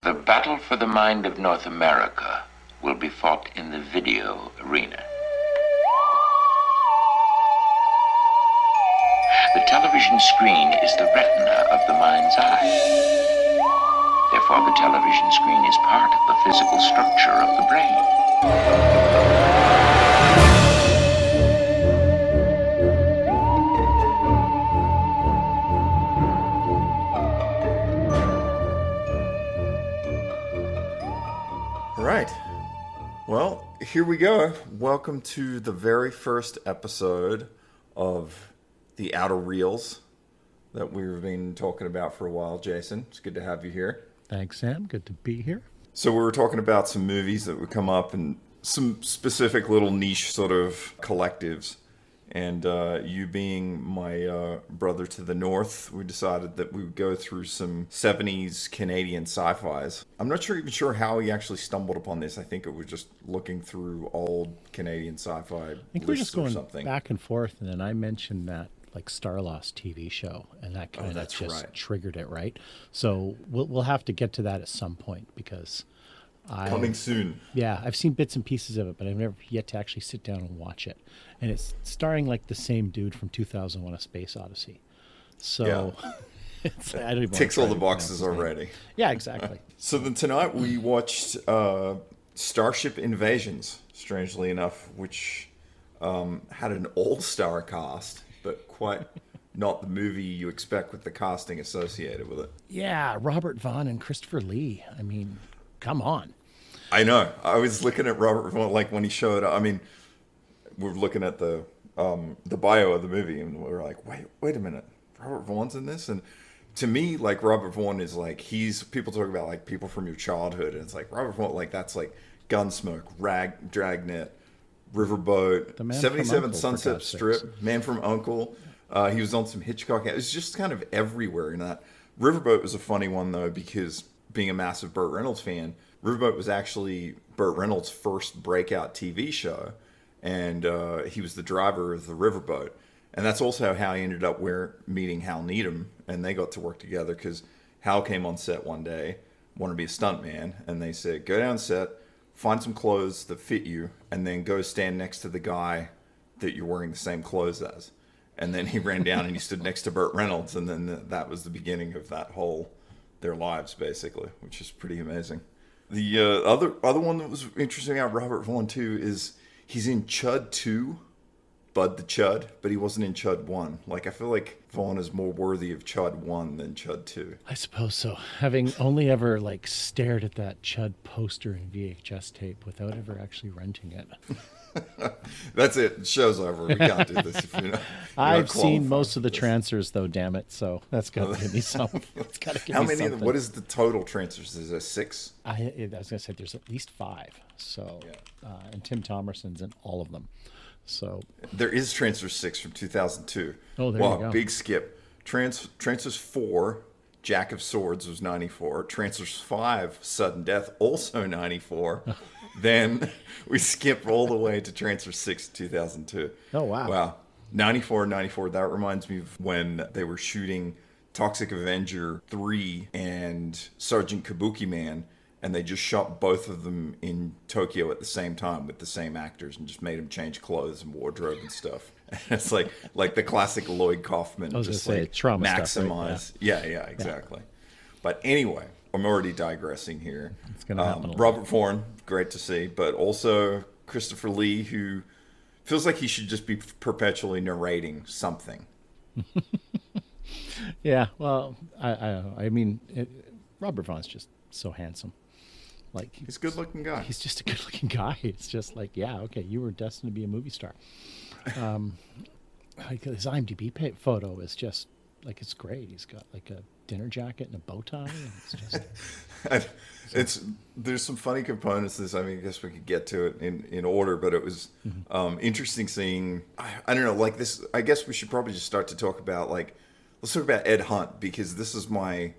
The battle for the mind of North America will be fought in the video arena. The television screen is the retina of the mind's eye. Therefore, the television screen is part of the physical structure of the brain. Right. Well, here we go. Welcome to the very first episode of the Outer Reels that we've been talking about for a while. Jason, it's good to have you here. Thanks, Sam. Good to be here. So we were talking about some movies that would come up and some specific little niche sort of collectives. And you being my brother to the north, we decided that we would go through some 70s Canadian sci-fis. I'm not even sure how he actually stumbled upon this. I think it was just looking through old Canadian sci-fi I think we're just going something. back and forth, and then I mentioned that like Starlost TV show, and that kind of just right. triggered it, right? So we'll have to get to that at some point because Coming soon. Yeah, I've seen bits and pieces of it, but I've never yet to actually sit down and watch it. And it's starring like the same dude from 2001: A Space Odyssey. So it's, I don't even ticks all the boxes already. Yeah, exactly. So then tonight we watched Starship Invasions, strangely enough, which had an all-star cast, but quite not the movie you expect with the casting associated with it. Yeah, Robert Vaughn and Christopher Lee. I mean, come on. I know. I was looking at Robert Vaughn, like when he showed up. I mean, we're looking at the bio of the movie, and we're like, wait a minute, Robert Vaughn's in this? And to me, like, Robert Vaughn is like, people talk about like people from your childhood, and it's like Robert Vaughn, like that's like Gunsmoke, Dragnet, Riverboat, 77 Sunset Strip, Man from U.N.C.L.E. He was on some Hitchcock. It was just kind of everywhere in that. Riverboat was a funny one though, because being a massive Burt Reynolds fan, Riverboat was actually Burt Reynolds' first breakout TV show, and he was the driver of the Riverboat. And that's also how he ended up meeting Hal Needham, and they got to work together because Hal came on set one day, wanted to be a stuntman, and they said, go down set, find some clothes that fit you, and then go stand next to the guy that you're wearing the same clothes as. And then he ran down and he stood next to Burt Reynolds, and then that was the beginning of that whole their lives, basically, which is pretty amazing. The other one that was interesting about Robert Vaughn too is he's in Chud 2, Bud the Chud, but he wasn't in Chud 1. Like, I feel like Vaughn is more worthy of Chud 1 than Chud 2. I suppose so. Having only ever like stared at that Chud poster in VHS tape without ever actually renting it. That's it. Show's over. We can't do this if you're not. I've seen most of the transfers, though. Damn it! So that's got to give me some. It's got to give How me many? something. What is the total transfers? Is there 6? I was gonna say there's at least 5. So, and Tim Thomerson's in all of them. So there is transfer 6 from 2002. Oh, there you go. Big skip. Transfers 4. Jack of Swords was 94. Transfers 5. Sudden Death, also 94. Then we skip all the way to Transfer 6, 2002. Oh, wow. Wow. 94. That reminds me of when they were shooting Toxic Avenger 3 and Sergeant Kabuki Man, and they just shot both of them in Tokyo at the same time with the same actors and just made them change clothes and wardrobe and stuff. And it's like the classic Lloyd Kaufman. I was just gonna say, like trauma maximize. stuff, right? Yeah, exactly. But anyway, I'm already digressing here. It's going to happen. Robert Vaughn, great to see, but also Christopher Lee, who feels like he should just be perpetually narrating something. Yeah, well, I don't know. I mean, Robert Vaughn's just so handsome. Like He's a good-looking guy. He's just a good-looking guy. It's just like, yeah, okay, you were destined to be a movie star. Like his IMDb photo is just like, it's great. He's got like a dinner jacket and a bow tie. And it's just there's some funny components to this. I mean, I guess we could get to it in order, but it was interesting seeing. I don't know, like this. I guess we should probably just start to talk about let's talk about Ed Hunt, because this is my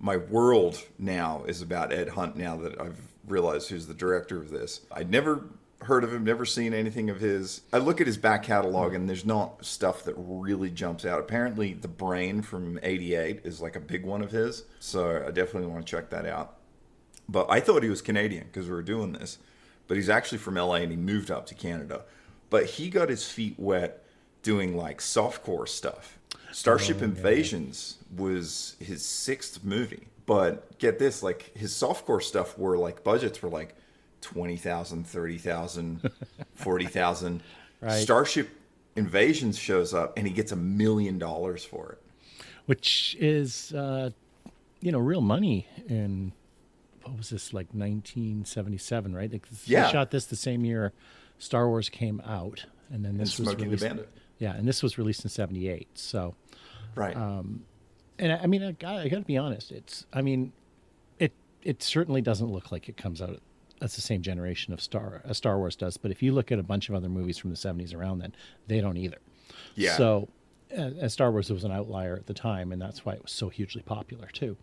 world now is about Ed Hunt. Now that I've realized who's the director of this, I'd never heard of him, never seen anything of his. I look at his back catalog and there's not stuff that really jumps out. Apparently The Brain from '88 is like a big one of his, so I definitely want to check that out. But I thought he was Canadian because we were doing this. But he's actually from LA and he moved up to Canada. But he got his feet wet doing like softcore stuff. Starship Invasions was his sixth movie. But get this, like his softcore stuff were like budgets were like 20,000, 30,000, 40,000. Right. Starship Invasions shows up and he gets $1 million for it. Which is, real money in, what was this, like 1977, right? Like, Yeah. They shot this the same year Star Wars came out. And then this was Smokey the released. Bandit. Yeah, and this was released in 78. So, Right. and I mean, I got to be honest. It certainly doesn't look like it comes out as the same generation of Star Wars does. But if you look at a bunch of other movies from the 70s around then, they don't either. Yeah. So, as Star Wars was an outlier at the time, and that's why it was so hugely popular too.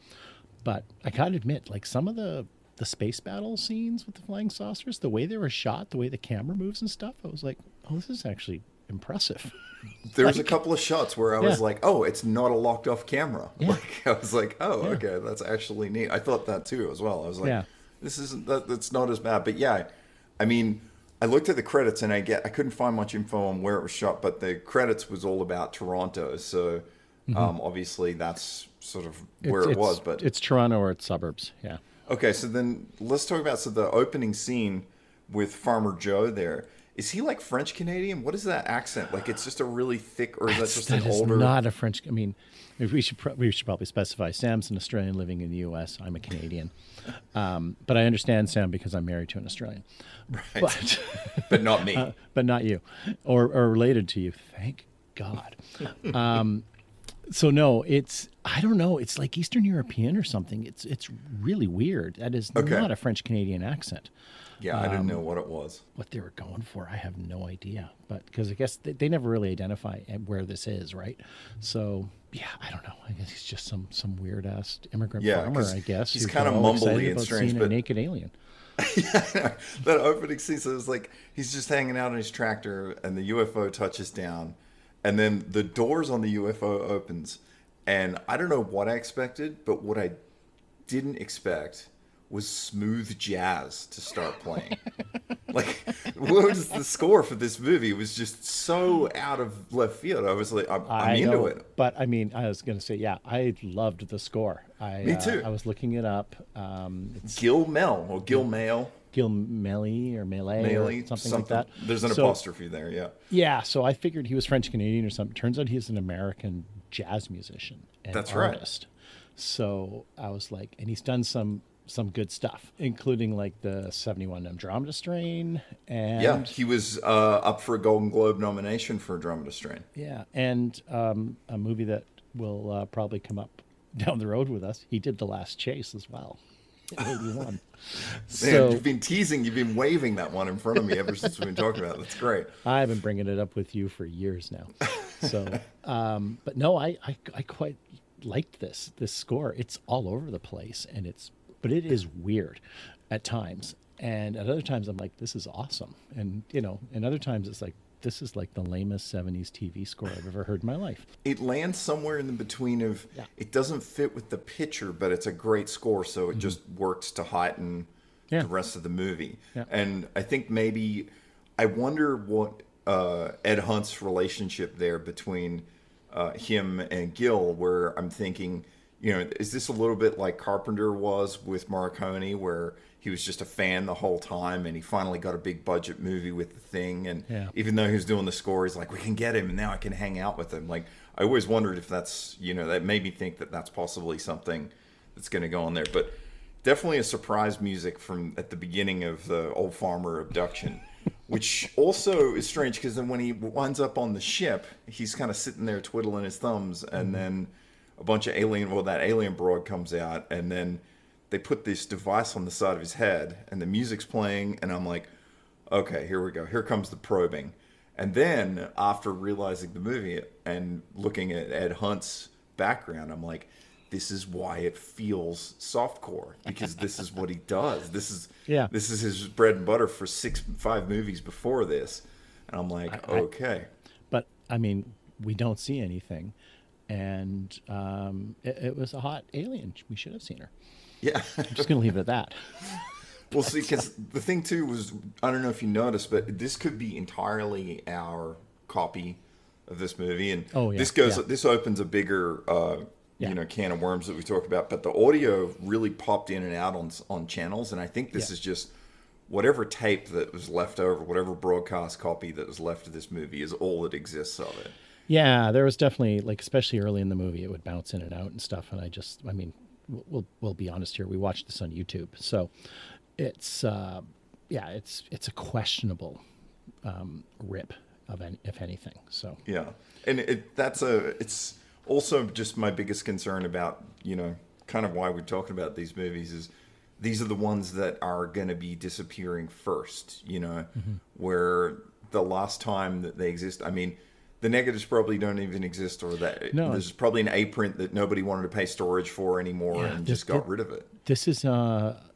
But I gotta admit, like some of the space battle scenes with the flying saucers, the way they were shot, the way the camera moves and stuff, I was like, oh, this is actually impressive. There was a couple of shots where I was Yeah. like, oh, it's not a locked off camera. Yeah. Like I was like, oh, okay, that's actually neat. I thought that too as well. I was like, Yeah. that's not as bad. But yeah, I mean, I looked at the credits and I couldn't find much info on where it was shot, but the credits was all about Toronto. So obviously that's sort of where it was. But it's Toronto or it's suburbs. Yeah. okay, so then let's talk about the opening scene with Farmer Joe there. Is he like French Canadian? What is that accent? Like it's just a really thick, or is that just an That is older? not a French. I mean, we should probably specify. Sam's an Australian living in the U.S. I'm a Canadian, but I understand Sam because I'm married to an Australian. Right. But But not me. but not you, or related to you. Thank God. So no, I don't know. It's like Eastern European or something. It's really weird. That is Okay. not a French Canadian accent. Yeah, I didn't know what it was. What they were going for, I have no idea. But because I guess they never really identify where this is, right? So yeah, I don't know. I guess he's just some weird ass immigrant Yeah, farmer. 'cause I guess he's who's kinda all excited mumbly and about strange, seeing a but- naked alien. That opening scene, so it was like he's just hanging out in his tractor, and the UFO touches down, and then the doors on the UFO opens, and I don't know what I expected, but what I didn't expect was smooth jazz to start playing. Like, what was the score for this movie? It was just so out of left field. I was like, I'm I into know, it. but I mean, I was going to say, yeah, I loved the score. Me too. I was looking it up. It's Gil Melle or Gil Melle, Gil Melle or Melee Melee, or something like that. There's an So- apostrophe there, yeah. Yeah, so I figured he was French Canadian or something. Turns out he's an American jazz musician and That's right. artist. So I was like, and he's done some good stuff, including like the 71 Andromeda Strain and Yeah, he was up for a Golden Globe nomination for Andromeda Strain. yeah, and a movie that will probably come up down the road with us. He did The Last Chase as well. In 81. Man, So you've been teasing, you've been waving that one in front of me ever since we've been talking about it. That's great. I've been bringing it up with you for years now. So, but no, I quite liked this score. It's all over the place, and but it is weird at times, and at other times I'm like, this is awesome, and and other times it's like, this is like the lamest 70s TV score I've ever heard in my life. It lands somewhere in the between of, Yeah. it doesn't fit with the picture, but it's a great score, so it just works to heighten Yeah. the rest of the movie. Yeah. And I think I wonder what Ed Hunt's relationship there between him and Gil, where I'm thinking, is this a little bit like Carpenter was with Morricone, where he was just a fan the whole time and he finally got a big budget movie with The Thing, and Yeah. even though he was doing the score, he's like, we can get him and now I can hang out with him. Like, I always wondered if that's, that made me think that that's possibly something that's going to go on there. But definitely a surprise music from at the beginning of the Old Farmer abduction, which also is strange because then when he winds up on the ship, he's kind of sitting there twiddling his thumbs, and then a bunch of that alien broad comes out, and then they put this device on the side of his head, and the music's playing, and I'm like, okay, here we go. Here comes the probing. And then after realizing the movie and looking at Ed Hunt's background, I'm like, this is why it feels softcore, because this is what he does. This is his bread and butter for 5 movies before this. And I'm like, okay. But I mean, we don't see anything, and it was a hot alien. We should have seen her. Yeah. I'm just going to leave it at that. Well, see, because the thing too was, I don't know if you noticed, but this could be entirely our copy of this movie, and Oh, yeah, this opens a bigger, Yeah. can of worms that we talk about. But the audio really popped in and out on channels, and I think this Yeah. is just whatever tape that was left over, whatever broadcast copy that was left of this movie is all that exists of it. Yeah, there was definitely, like, especially early in the movie, it would bounce in and out and stuff. And I mean, we'll be honest here. We watched this on YouTube, so it's it's a questionable rip of if anything. So Yeah, and it's also just my biggest concern about, kind of why we're talking about these movies is these are the ones that are going to be disappearing first, where the last time that they exist, I mean, the negatives probably don't even exist, or that No. there's probably an A print that nobody wanted to pay storage for anymore and just got rid of it. this is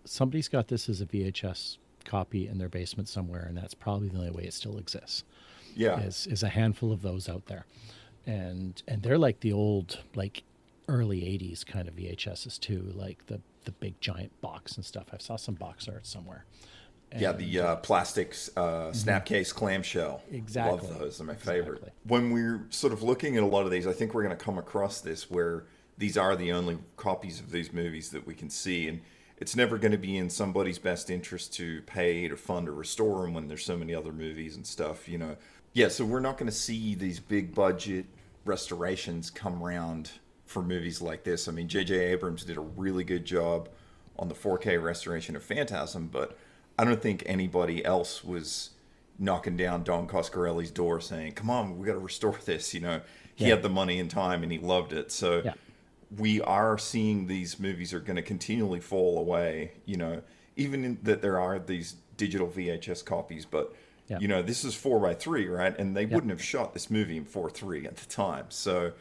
somebody's got this as a VHS copy in their basement somewhere, and that's probably the only way it still exists. Yeah, Is a handful of those out there, and they're like the old, like, early '80s kind of VHSs too, like the big giant box and stuff. I saw some box art somewhere. yeah, the plastic snapcase clamshell. Exactly. Love those. They're my favorite. Exactly. When we're sort of looking at a lot of these, I think we're going to come across this where these are the only copies of these movies that we can see. And it's never going to be in somebody's best interest to pay to fund or restore them when there's so many other movies and stuff, Yeah, so we're not going to see these big budget restorations come around for movies like this. I mean, J.J. Abrams did a really good job on the 4K restoration of Phantasm, but I don't think anybody else was knocking down Don Coscarelli's door saying, come on, we got to restore this. He had the money and time and he loved it. So Yeah. we are seeing these movies are going to continually fall away, even that there are these digital VHS copies, but Yeah. this is 4:3, right? And they wouldn't have shot this movie in 4:3 at the time. So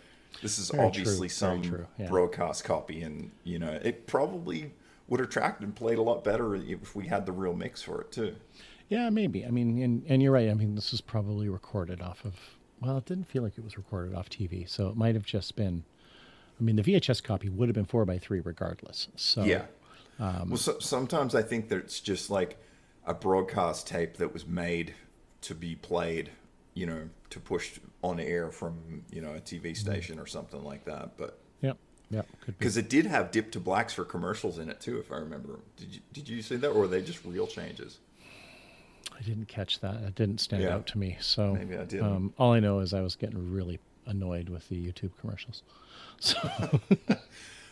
this is Very obviously true, some very true, yeah. broadcast copy, and it probably would attract and played a lot better if we had the real mix for it too. Yeah, maybe. I mean, and you're right. I mean, this was probably recorded off of. Well, it didn't feel like it was recorded off TV, so it might have just been. I mean, the VHS copy would have been 4:3 regardless. So Yeah. Well, sometimes I think that it's just like a broadcast tape that was made to be played, to push on air from, a TV station or something like that. But Yep, could be. because it did have dip to blacks for commercials in it too, if I remember. Did you see that, or were they just real changes? I didn't catch that. It didn't stand Yeah. out to me. So Maybe I didn't. all I know is I was getting really annoyed with the YouTube commercials. So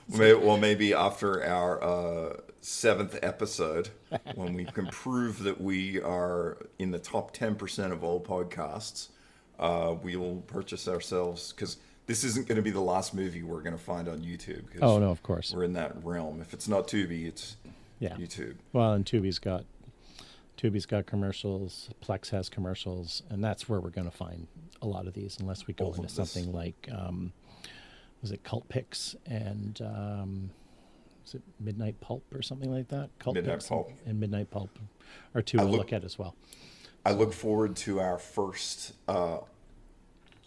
Well, maybe after our 7th episode, when we can prove that we are in the top 10% of all podcasts, we will purchase ourselves, because this isn't going to be the last movie we're going to find on YouTube. 'Cause oh no, of course. we're in that realm. If it's not Tubi, it's Yeah. YouTube. Well, and Tubi's got commercials. Plex has commercials, and that's where we're going to find a lot of these, unless we go All of into this. something like was it Cult Picks and was it Midnight Pulp or something like that? Cult Midnight Picks Pulp. and Midnight Pulp are two we'll look at as well. I look forward to our first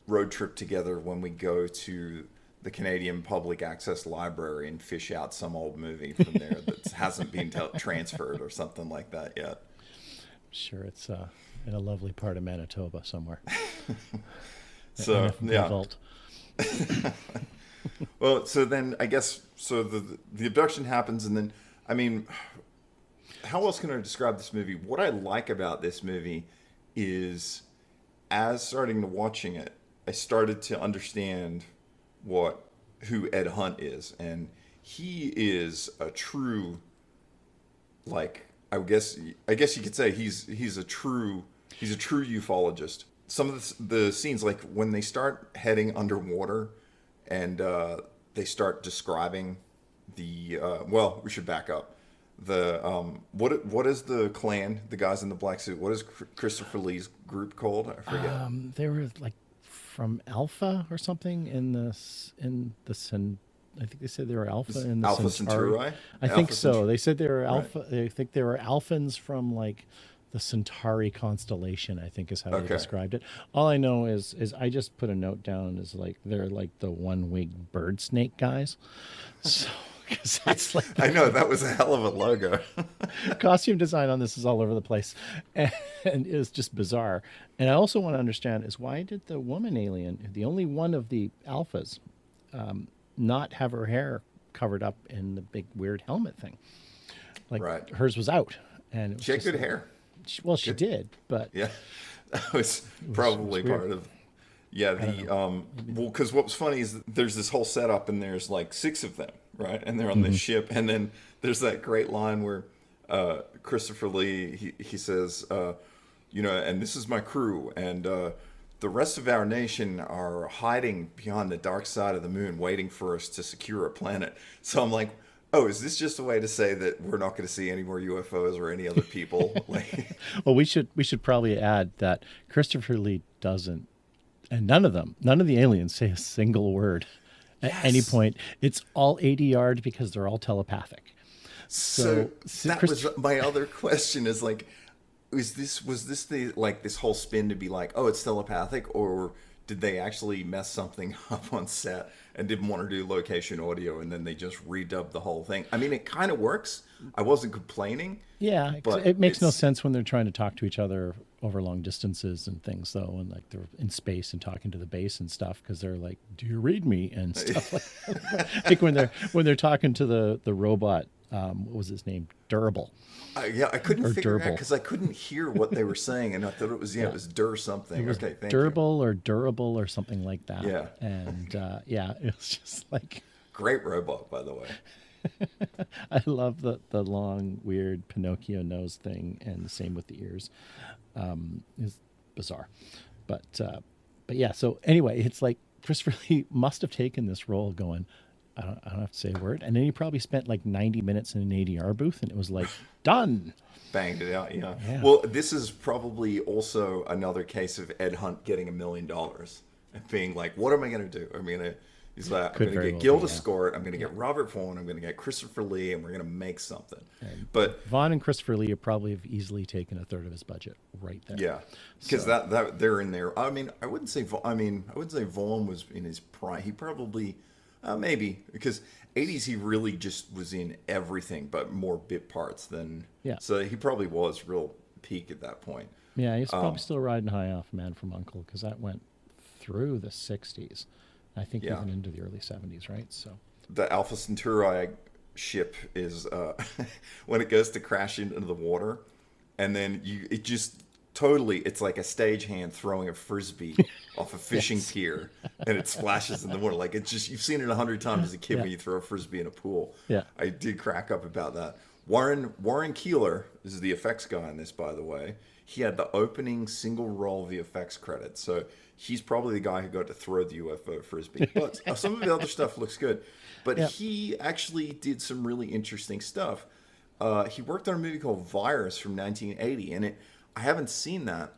road trip together when we go to the Canadian Public Access Library and fish out some old movie from there that hasn't been transferred or something like that yet. Sure, it's in a lovely part of Manitoba somewhere. So, NFB yeah. Vault. Well, so then I guess, so the abduction happens, and then, I mean, how else can I describe this movie? What I like about this movie is, as starting to watching it, I started to understand who Ed Hunt is, and he is a true, like, I guess you could say he's a true ufologist. Some of the scenes, like when they start heading underwater, and they start describing the well, we should back up. The what is the clan, the guys in the black suit? What is Christopher Lee's group called? I forget. They were like from Alpha or something in the I think they said they were Alpha in the Alpha Centauri. Centauri? I think so. They said they were Right. Alpha. I think they were Alphans from like the Centauri constellation, I think is how they Okay. described it. All I know is I just put a note down is like they're like the one-winged bird snake guys. So 'Cause that's like I know that was a hell of a logo. costume design on this is all over the place, and it's just bizarre. And I also want to understand is why did the woman alien, the only one of the alphas, not have her hair covered up in the big weird helmet thing? Like Right. hers was out, and it was She had just good like- hair. Well, she did, but Yeah, that was probably weird. part of. Yeah, well, because what was funny is that there's this whole setup, and there's like 6 of them, right? And they're on this ship, and then there's that great line where Christopher Lee he says, and this is my crew, and the rest of our nation are hiding beyond the dark side of the moon, waiting for us to secure a planet. So I'm like, oh, is this just a way to say that we're not going to see any more UFOs or any other people? Like, well, we should probably add that Christopher Lee doesn't, and none of the aliens say a single word at any point. It's all ADR'd because they're all telepathic. So that Christ- was my other question is like, was this the like this whole spin to be like, oh, it's telepathic, or did they actually mess something up on set and didn't want to do location audio and then they just redubbed the whole thing? I mean, it kind of works. I wasn't complaining. Yeah, 'cause but it makes no it's- sense when they're trying to talk to each other over long distances and things, though, and like they're in space and talking to the base and stuff because they're like, "Do you read me?" and stuff like that. Like when they're talking to the robot, what was his name? Durable. Yeah, I couldn't Or figure it out durable. because I couldn't hear what they were saying, and I thought it was it was dur something. Okay, thank you. Durable or durable or something like that. Yeah. And it was just like Great robot, by the way. I love the long weird Pinocchio nose thing, and the same with the ears. Is bizarre, but yeah. So anyway, it's like Christopher Lee must have taken this role going, I don't have to say a word, and then he probably spent like 90 minutes in an ADR booth, and it was like done. Banged it out, yeah. Yeah. Well, this is probably also another case of Ed Hunt getting $1 million and being like, "What am I going to do? He's like, I'm Could going to very get well Gil be, to yeah. score it. I'm going to get Robert Vaughn. I'm going to get Christopher Lee, and we're going to make something." But Vaughn and Christopher Lee probably have easily taken a third of his budget right there. yeah, because So- that they're in there. I mean, I wouldn't say Vaughn was in his prime. He probably maybe because '80s he really just was in everything, but more bit parts than Yeah. So he probably was real peak at that point. Yeah, he's probably still riding high off Man from U.N.C.L.E. because that went through the 60s. I think Yeah. even into the early 70s, right? So The Alpha Centauri ship is when it goes to crash into the water, and then it just totally, it's like a stagehand throwing a frisbee off a fishing pier, and it splashes in the water. Like, it's just, you've seen it 100 times as a kid Yeah. when you throw a frisbee in a pool. Yeah. I did crack up about that. Warren Keeler is the effects guy on this, by the way. He had the opening single roll VFX credit, so he's probably the guy who got to throw the UFO frisbee. But some of the other stuff looks good. But Yeah. he actually did some really interesting stuff. He worked on a movie called Virus from 1980, and I haven't seen that,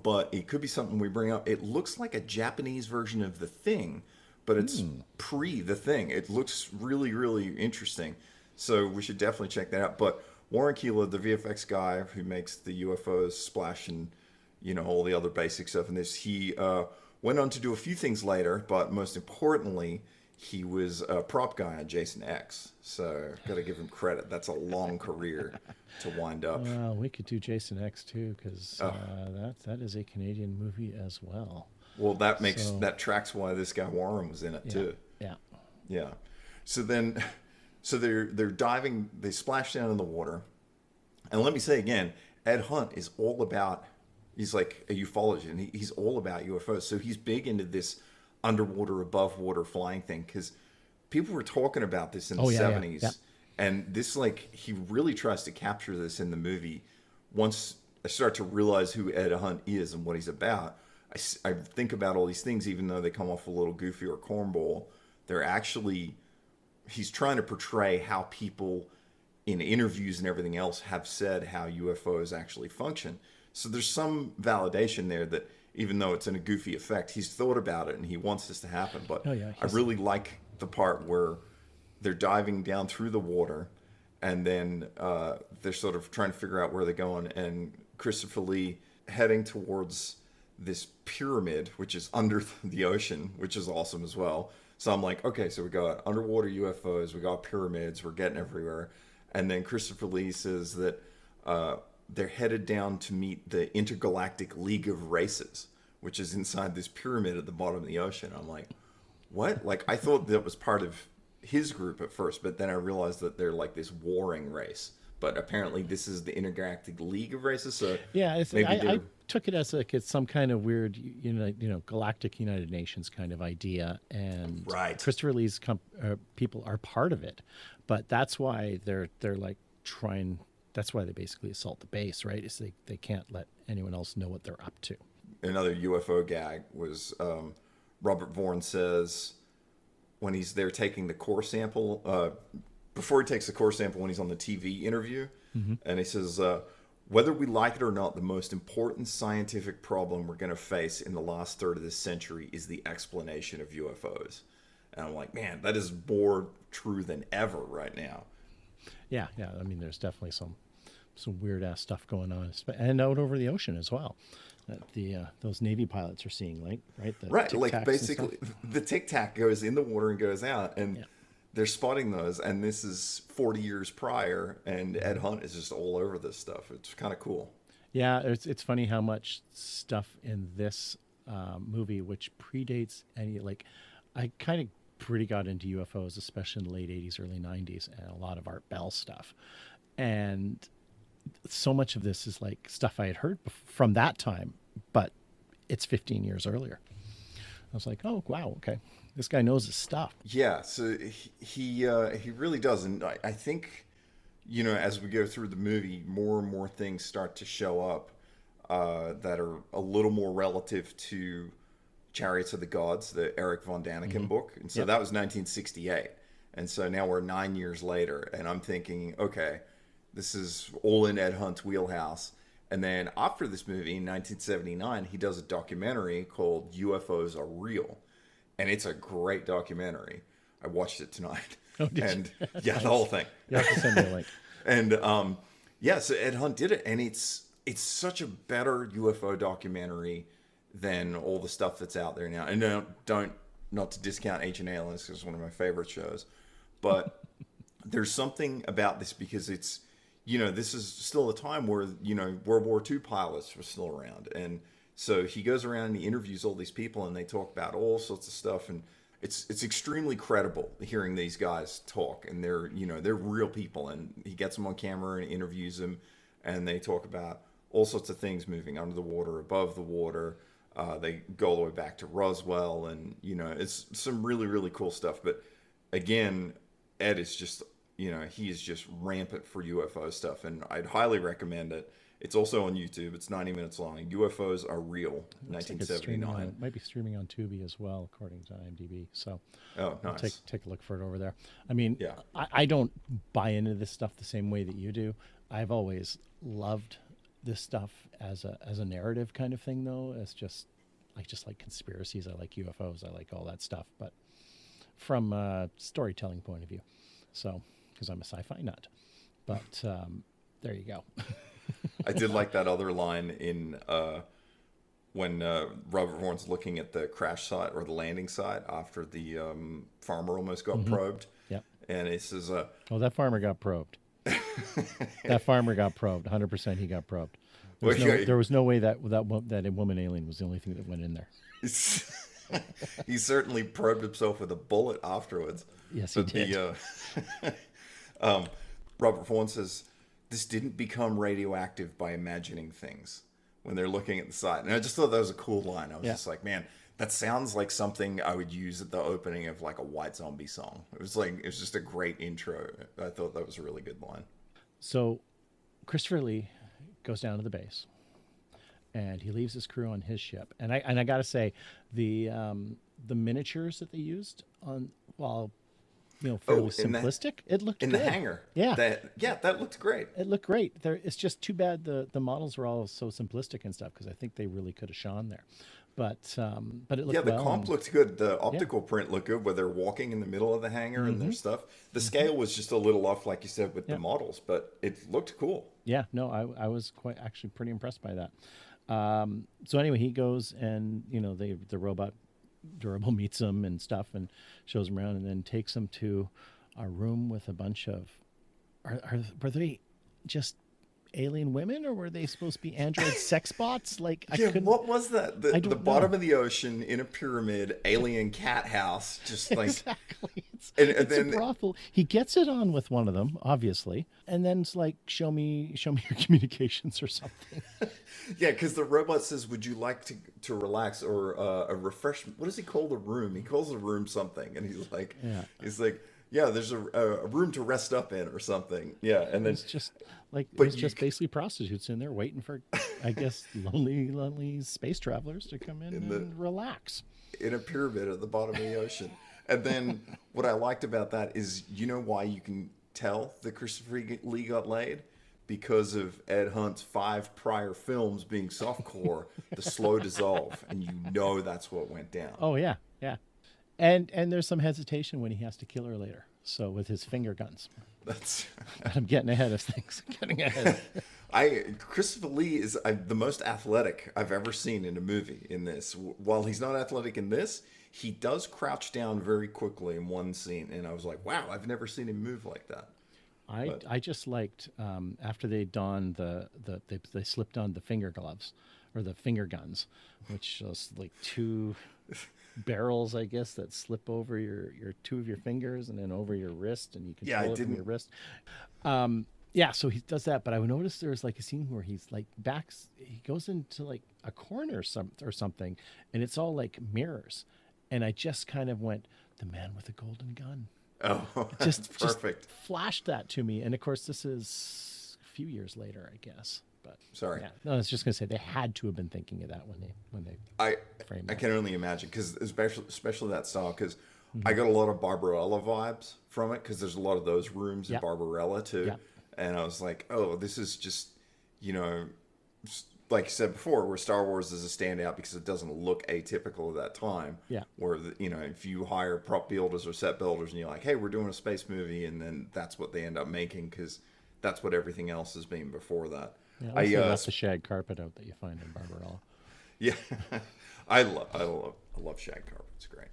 but it could be something we bring up. It looks like a Japanese version of The Thing, but it's pre The Thing. It looks really, really interesting. So we should definitely check that out. But Warren Keeler, the VFX guy who makes the UFOs splash and all the other basic stuff in this, he went on to do a few things later, but most importantly, he was a prop guy on Jason X. So got to give him credit. That's a long career to wind up. well, we could do Jason X too because that is a Canadian movie as well. Well, that So- that tracks why this guy Warren was in it too. Yeah. Yeah. So they're diving. They splash down in the water, and let me say again, Ed Hunt is all about. He's like a ufologist, and he's all about UFOs. So he's big into this underwater, above water flying thing because people were talking about this in the Oh, yeah, yeah, 70s, yeah. and this he really tries to capture this in the movie. Once I start to realize who Ed Hunt is and what he's about, I think about all these things, even though they come off a little goofy or cornball. They're actually, he's trying to portray how people in interviews and everything else have said how UFOs actually function. So there's some validation there that even though it's in a goofy effect, he's thought about it and he wants this to happen. But Oh, yeah, I really like the part where they're diving down through the water and then they're sort of trying to figure out where they're going. And Christopher Lee heading towards this pyramid, which is under the ocean, which is awesome as well. So I'm like, okay, so we got underwater UFOs, we got pyramids, we're getting everywhere. And then Christopher Lee says that they're headed down to meet the Intergalactic League of Races, which is inside this pyramid at the bottom of the ocean. I'm like, what? Like, I thought that was part of his group at first, but then I realized that they're like this warring race. But apparently, this is the Intergalactic League of Races. So Yeah, maybe I took it as like it's some kind of weird, galactic United Nations kind of idea, and Right. Christopher Lee's people are part of it, but that's why they're like trying. That's why they basically assault the base, right? Is they can't let anyone else know what they're up to. Another UFO gag was Robert Vaughn says when he's there taking the core sample, before he takes the core sample when he's on the TV interview, and he says, whether we like it or not, the most important scientific problem we're going to face in the last third of this century is the explanation of UFOs. And I'm like, man, that is more true than ever right now. Yeah. I mean, there's definitely some weird ass stuff going on, and out over the ocean as well. That those Navy pilots are seeing, right? The Right, Tic like Tacs basically the Tic Tac goes in the water and goes out, and Yeah. they're spotting those. And this is 40 years prior, and Ed Hunt is just all over this stuff. It's kind of cool. Yeah, it's funny how much stuff in this movie, which predates any, like, I kind of pretty got into UFOs, especially in the late 80s, early 90s, and a lot of Art Bell stuff. And so much of this is like stuff I had heard from that time, but it's 15 years earlier. I was like, oh, wow, okay. This guy knows his stuff. Yeah, so he really does. And I think, as we go through the movie, more and more things start to show up that are a little more relative to Chariots of the Gods, the Eric von Daniken book. And so that was 1968. And so now we're 9 years later, and I'm thinking, okay, this is all in Ed Hunt's wheelhouse. And then after this movie in 1979, he does a documentary called UFOs Are Real. And it's a great documentary. I watched it tonight. Oh, did and you? yeah, the whole thing. You have to send me a link. And so Ed Hunt did it, and it's such a better UFO documentary than all the stuff that's out there now. And not to discount Ancient Aliens, because it's one of my favorite shows, but there's something about this because it's, this is still a time where World War II pilots were still around, and so he goes around and he interviews all these people, and they talk about all sorts of stuff, and it's extremely credible hearing these guys talk, and they're real people, and he gets them on camera and interviews them, and they talk about all sorts of things moving under the water, above the water. They go all the way back to Roswell, and it's some really, really cool stuff. But again, Ed is just he is just rampant for UFO stuff, and I'd highly recommend it. It's also on YouTube. It's 90 minutes long. UFOs Are Real, 1979. It might be streaming on Tubi as well, according to IMDb. So, oh, nice. Take a look for it over there. I mean, Yeah. I don't buy into this stuff the same way that you do. I've always loved this stuff as a narrative kind of thing, though. As just like conspiracies. I like UFOs. I like all that stuff, but from a storytelling point of view. So, because I'm a sci-fi nut. But there you go. I did like that other line in when Robert Horn's looking at the crash site or the landing site after the farmer almost got probed. Yep. And it says, Oh, that farmer got probed. That farmer got probed. 100% he got probed. There was no way that a woman alien was the only thing that went in there. he certainly probed himself with a bullet afterwards. Yes, he did. Robert Vaughn says, this didn't become radioactive by imagining things when they're looking at the site. And I just thought that was a cool line. I was just like, man, that sounds like something I would use at the opening of like a White Zombie song. It was just a great intro. I thought that was a really good line. So Christopher Lee goes down to the base and he leaves his crew on his ship. And I got to say, the miniatures that they used on, fairly simplistic. It looked in good. The hangar. Yeah. That looked great. It looked great. It's just too bad the models were all so simplistic and stuff, because I think they really could have shone there. But it looked the well. comp looked good. The optical print looked good, where they're walking in the middle of the hangar and their stuff. The scale was just a little off, like you said, with the models, but it looked cool. Yeah, no, I was actually pretty impressed by that. So anyway, he goes and the robot Durable meets him and stuff and shows him around, and then takes him to a room with a bunch of. Were they just alien women, or were they supposed to be android sex bots? Like, what was that? I The don't bottom know. of the ocean in a pyramid, alien cat house, just like Exactly. and It's a then brothel. He gets it on with one of them, obviously, and then it's like, show me your communications or something. yeah, because the robot says, "Would you like to relax or a refreshment?" What does he call the room? He calls the room something, and Yeah. he's like, yeah, there's a room to rest up in or something. Yeah, and then It's just like it But was you just basically prostitutes in there waiting for, I guess, lonely space travelers to come in In the- and relax. in a pyramid at the bottom of the ocean. And then what I liked about that is, you know why you can tell that Christopher Lee got laid? Because of Ed Hunt's 5 prior films being softcore, The Slow Dissolve, and you know that's what went down. Oh yeah, yeah, and there's some hesitation when he has to kill her later. So with his finger guns, That's I'm getting ahead of things. Getting ahead. Christopher Lee is the most athletic I've ever seen in a movie in this. While he's not athletic in this, he does crouch down very quickly in one scene, and I was like, wow, I've never seen him move like that. I just liked after they donned they slipped on the finger gloves or the finger guns, which was like 2 barrels, I guess, that slip over your 2 of your fingers and then over your wrist, and you Yeah, I control it from didn't- your wrist. Yeah, so he does that, but I noticed there's like a scene where he's like he goes into like a corner or something, and it's all like mirrors, and I just kind of went, the man with the golden gun. Oh, Just perfect. Just flashed that to me, and of course this is a few years later, I guess. But Sorry. yeah, no, I was just gonna say they had to have been thinking of that when they I frame I that. can only imagine because especially that style because Mm-hmm. I got a lot of Barbarella vibes from it because there's a lot of those rooms Yeah. in Barbarella too, Yeah. and I was like, oh, this is just like you said before, where Star Wars is a standout because it doesn't look atypical of that time. Yeah. Where if you hire prop builders or set builders and you're like, hey, we're doing a space movie, and then that's what they end up making because that's what everything else has been before that. Yeah, at least they left the shag carpet out that you find in Barbarella. Yeah, I love shag carpet. It's great.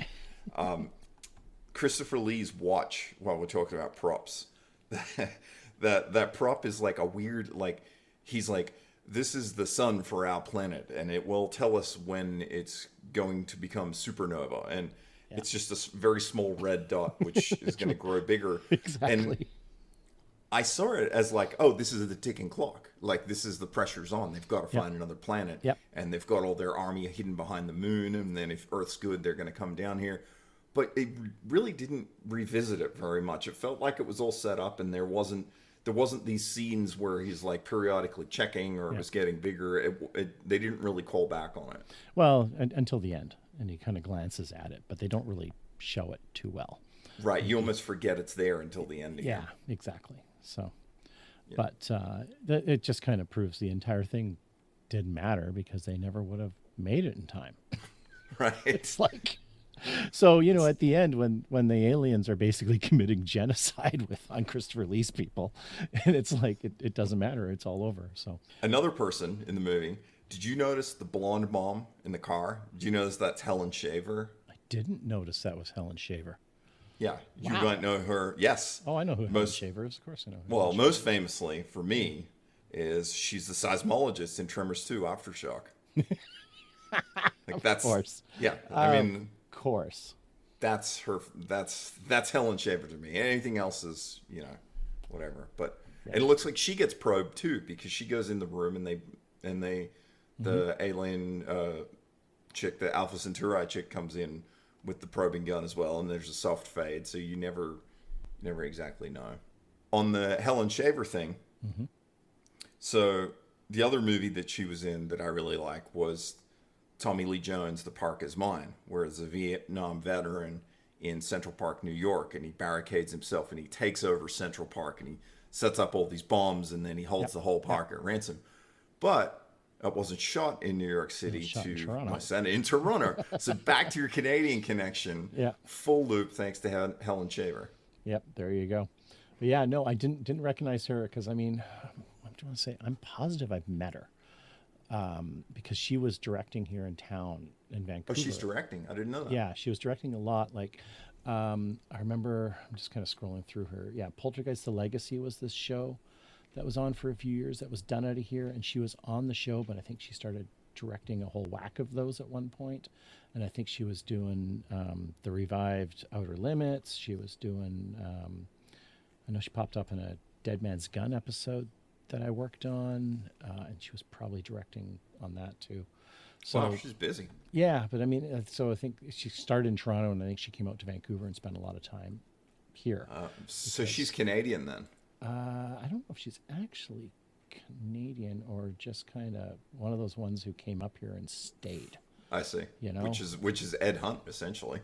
Christopher Lee's watch. While we're talking about props, that prop is like a weird he's like, this is the sun for our planet, and it will tell us when it's going to become supernova, and it's just a very small red dot which is going to grow bigger. Exactly. And I saw it as like, oh, this is the ticking clock. Like, this is the pressure's on. They've got to find another planet. Yep. And they've got all their army hidden behind the moon. And then if Earth's good, they're going to come down here. But it really didn't revisit it very much. It felt like it was all set up, and there wasn't these scenes where he's like periodically checking or it was getting bigger. They didn't really call back on it. Well, until the end, and he kind of glances at it, but they don't really show it too well. Right. You almost forget it's there until the end. Yeah, exactly. So, but it just kind of proves the entire thing didn't matter because they never would have made it in time. Right. It's like, so at the end when the aliens are basically committing genocide on Christopher Lee's people, and it's like it doesn't matter, it's all over. So Another person in the movie. Did you notice the blonde mom in the car? Did you notice that's Helen Shaver? I didn't notice that was Helen Shaver. Yeah, you Wow. might know her. Yes. Oh, I know who Helen Most- Shaver is. Of course, I know. Who Well, Helen most famously for me is she's the seismologist in Tremors 2 Aftershock. Like that's course. Yeah, I mean Shaver. Of course. that's her. That's Helen Shaver to me. Anything else is whatever. But and it looks like she gets probed too because she goes in the room and the alien chick, the Alpha Centauri chick, comes in with the probing gun as well, and there's a soft fade, so you never exactly know. On the Helen Shaver thing, so the other movie that she was in that I really like was Tommy Lee Jones' The Park Is Mine, where he's a Vietnam veteran in Central Park, New York, and he barricades himself and he takes over Central Park and he sets up all these bombs and then he holds the whole park at ransom. But it wasn't shot in New York City shot in to Toronto. my son in Toronto. So back to your Canadian connection. Yeah. Full loop thanks to Helen Shaver. Yep, there you go. But yeah, no, I didn't recognize her because I mean, what do I want to say? I'm positive I've met her. because she was directing here in town in Oh, Vancouver. she's directing. I didn't know that. Yeah, she was directing a lot. Like, I remember, I'm just kind of scrolling through her. Yeah, Poltergeist: The Legacy was this show that was on for a few years that was done out of here, and she was on the show, but I think she started directing a whole whack of those at one point. And I think she was doing the revived Outer Limits. She was doing, I know she popped up in a Dead Man's Gun episode that I worked on, and she was probably directing on that too. So Wow, she's busy. yeah, but I mean, so I think she started in Toronto, and I think she came out to Vancouver and spent a lot of time here. So she's Canadian then. I don't know if she's actually Canadian or just kind of one of those ones who came up here and stayed. I see. You know? Which is Ed Hunt essentially.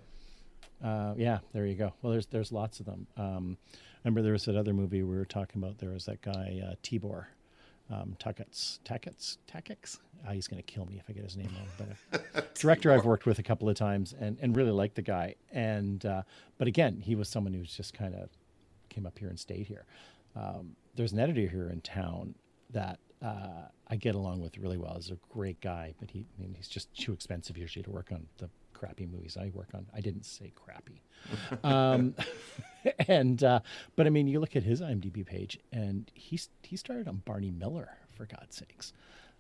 Yeah, there you go. Well, there's lots of them. Remember there was that other movie we were talking about. There was that guy Tibor Takix. He's going to kill me if I get his name wrong. But director I've worked with a couple of times and really liked the guy. And but again, he was someone who's just kind of came up here and stayed here. There's an editor here in town that I get along with really well. He's a great guy, but he's just too expensive usually to work on the crappy movies I work on. I didn't say crappy. And but I mean, you look at his IMDb page, and he started on Barney Miller, for God's sakes.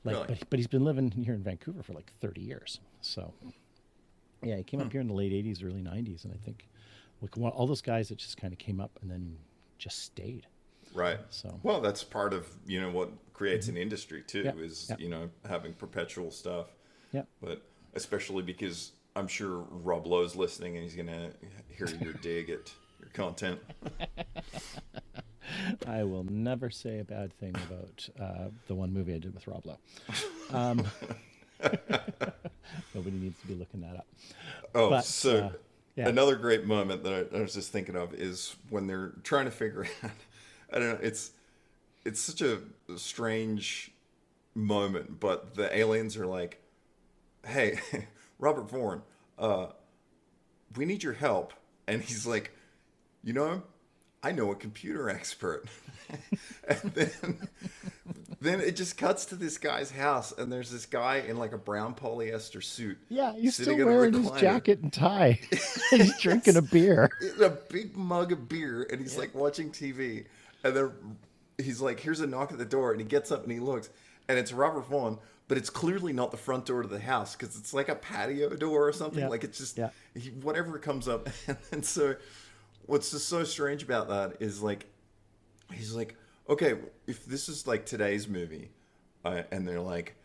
Like, Really? but he's been living here in Vancouver for like 30 years. So yeah, he came up here in the late 80s, early 90s, and I think like all those guys that just kind of came up and then just stayed. Right. So Well, that's part of, what creates an industry too, Yep. is, Yep. having perpetual stuff. yeah. But especially because I'm sure Rob Lowe's listening and he's going to hear your dig at your content. I will never say a bad thing about the one movie I did with Rob Lowe. Nobody needs to be looking that up. Oh, But, so yeah. another great moment that I was just thinking of is when they're trying to figure out, I don't know, it's such a strange moment, but the aliens are like, hey, Robert Vaughn, we need your help. And he's like, I know a computer expert. And then it just cuts to this guy's house, and there's this guy in like a brown polyester suit. Yeah, he's sitting still in a wearing his recliner. jacket and tie. He's drinking a beer. A big mug of beer, and he's like watching TV. And then he's like, here's a knock at the door, and he gets up and he looks, and it's Robert Vaughn, but it's clearly not the front door to the house because it's like a patio door or something. Yeah. Like it's just Yeah. whatever comes up. And so what's just so strange about that is like, he's like, okay, if this is like today's movie, and they're like,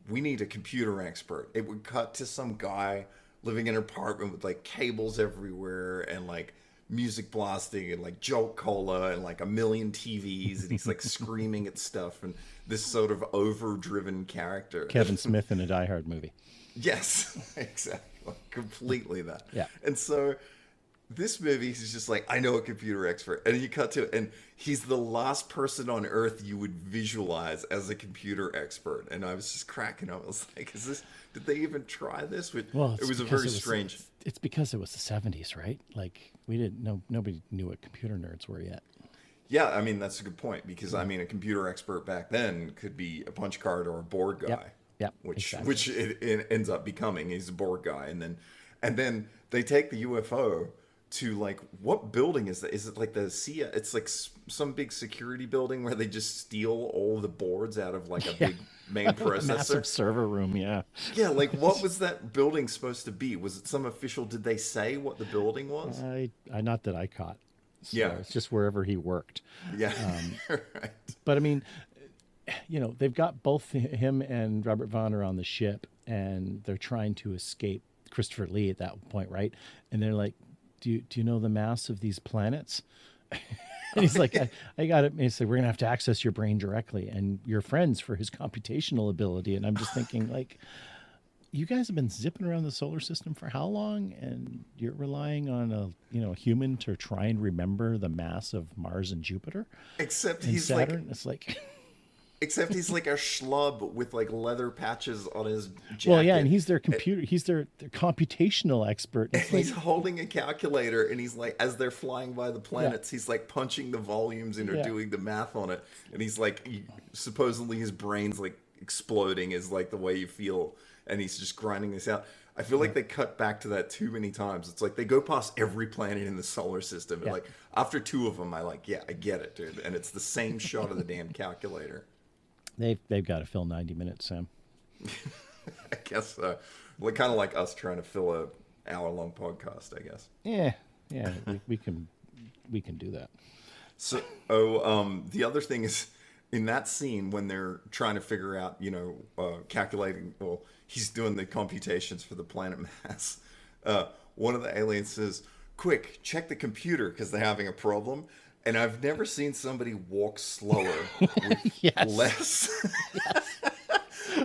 we need a computer expert, it would cut to some guy living in an apartment with like cables everywhere and like music blasting and like Jolt Cola and like a million TVs, and he's like screaming at stuff, and this sort of overdriven character. Kevin Smith in a Die Hard movie. Yes, exactly. Completely that. Yeah. And so this movie, he's just like, I know a computer expert. And you cut to it, and he's the last person on earth you would visualize as a computer expert. And I was just cracking up. I was like, did they even try this? Well, It was a very strange. It's because it was the 70s, right? Like we didn't know, nobody knew what computer nerds were yet. Yeah, I mean, that's a good point, because I mean, a computer expert back then could be a punch card or a board guy. Yep, Which exactly. it ends up becoming. He's a board guy, and then they take the UFO to like, what building is that? Is it like the CIA? It's like some big security building where they just steal all the boards out of like a big main processor. Massive server room, yeah. Yeah, like what was that building supposed to be? Was it some official? Did they say what the building was? I not that I caught. So Yeah. it's just wherever he worked. Yeah, right. But I mean, they've got both him and Robert Vaughn are on the ship, and they're trying to escape Christopher Lee at that point, right? And they're like, do you know the mass of these planets? And he's like, I got it. And he's like, we're going to have to access your brain directly and your friends for his computational ability. And I'm just thinking, like, you guys have been zipping around the solar system for how long? And you're relying on a human to try and remember the mass of Mars and Jupiter Except and he's Saturn? like, It's like, except he's like a schlub with like leather patches on his jacket. well, yeah, and he's their computer, he's their computational expert. It's like, He's holding a calculator, and he's like, as they're flying by the planets, he's like punching the volumes in or Yeah. doing the math on it. And he's like, supposedly his brain's like exploding is like the way you feel, and he's just grinding this out. I feel like they cut back to that too many times. It's like they go past every planet in the solar system. And like after 2 of them, I get it, dude. And it's the same shot of the damn calculator. They've got to fill 90 minutes, Sam. I guess like kind of like us trying to fill a hour-long podcast, I guess. Yeah, we can do that. So, the other thing is in that scene when they're trying to figure out, calculating. Well, he's doing the computations for the planet mass. One of the aliens says, "Quick, check the computer because they're having a problem." And I've never seen somebody walk slower with less.